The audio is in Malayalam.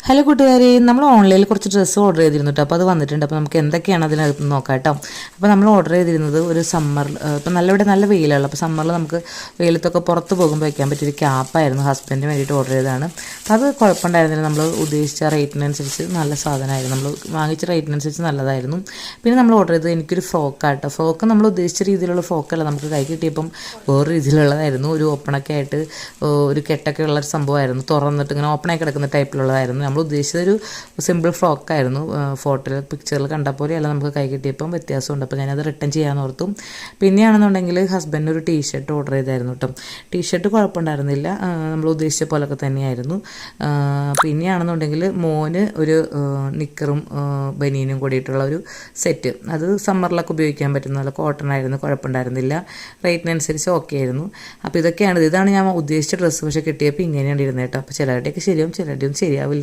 ഹലോ കൂട്ടുകാരെ, നമ്മൾ ഓൺലൈനിൽ കുറച്ച് ഡ്രസ്സ് ഓർഡർ ചെയ്തിരുന്നു കേട്ടോ. അപ്പോൾ അത് വന്നിട്ടുണ്ട്. അപ്പോൾ നമുക്ക് എന്തൊക്കെയാണ് അതിനകത്ത് നോക്കാം കേട്ടോ. അപ്പോൾ നമ്മൾ ഓർഡർ ചെയ്തിരുന്നത് ഒരു സമ്മറിൽ, ഇപ്പോൾ ഇവിടെ നല്ല വെയിലാണ്. അപ്പോൾ സമ്മറിൽ നമുക്ക് വെയിലത്തൊക്കെ പുറത്ത് പോകുമ്പോൾ വയ്ക്കാൻ പറ്റിയൊരു ക്യാപ്പായിരുന്നു. ഹസ്ബൻഡിന് വേണ്ടിയിട്ട് ഓർഡർ ചെയ്തതാണ്. അപ്പോൾ അത് കുഴപ്പമുണ്ടായിരുന്നില്ല. നമ്മൾ ഉദ്ദേശിച്ച റേറ്റിനനുസരിച്ച് നല്ല സാധനമായിരുന്നു. നമ്മൾ വാങ്ങിച്ച റേറ്റിനനുസരിച്ച് നല്ലതായിരുന്നു. പിന്നെ നമ്മൾ ഓർഡർ ചെയ്തത് എനിക്കൊരു ഫ്രോക്കാട്ടോ. ഫ്രോക്ക് നമ്മൾ ഉദ്ദേശിച്ച രീതിയിലുള്ള ഫ്രോക്കല്ല, നമുക്ക് കൈ കിട്ടിയപ്പം വേറെ രീതിയിലുള്ളതായിരുന്നു. ഒരു ഓപ്പണൊക്കെ ആയിട്ട് ഒരു കെട്ടൊക്കെ ഉള്ള സംഭവമായിരുന്നു. തുറന്നിട്ട് ഇങ്ങനെ ഓപ്പണായി കിടക്കുന്ന ടൈപ്പിലുള്ളതായിരുന്നു. നമ്മൾ ഉദ്ദേശിച്ചതൊരു സിമ്പിൾ ഫ്രോക്കായിരുന്നു. ഫോട്ടോയിൽ പിക്ചറിൽ കണ്ട പോലെയല്ല, നമുക്ക് കൈ കിട്ടിയപ്പം വ്യത്യാസമുണ്ട്. അപ്പോൾ ഞാനത് റിട്ടേൺ ചെയ്യാമെന്ന് ഓർത്തു. പിന്നെയാണെന്നുണ്ടെങ്കിൽ ഹസ്ബൻഡിന് ഒരു ടീഷർട്ട് ഓർഡർ ചെയ്തായിരുന്നു കേട്ടോ. ടീഷർട്ട് കുഴപ്പമുണ്ടായിരുന്നില്ല, നമ്മൾ ഉദ്ദേശിച്ച പോലൊക്കെ തന്നെയായിരുന്നു. പിന്നെയാണെന്നുണ്ടെങ്കിൽ മോന് ഒരു നിക്കറും ബനീനും കൂടിയിട്ടുള്ള ഒരു സെറ്റ്, അത് സമ്മറിലൊക്കെ ഉപയോഗിക്കാൻ പറ്റുന്ന നല്ല കോട്ടൺ ആയിരുന്നു, കുഴപ്പമുണ്ടായിരുന്നില്ല. റേറ്റിനനുസരിച്ച് ഓക്കെ ആയിരുന്നു. അപ്പോൾ ഇതാണ് ഞാൻ ഉദ്ദേശിച്ച ഡ്രസ്സ്. പക്ഷേ കിട്ടിയപ്പോൾ ഇങ്ങനെയാണ് ഇരുന്നത് കേട്ടോ. അപ്പോൾ ചിലരുടെയൊക്കെ ശരിയാവും, ചിലരുടെയും ശരിയാവില്ല.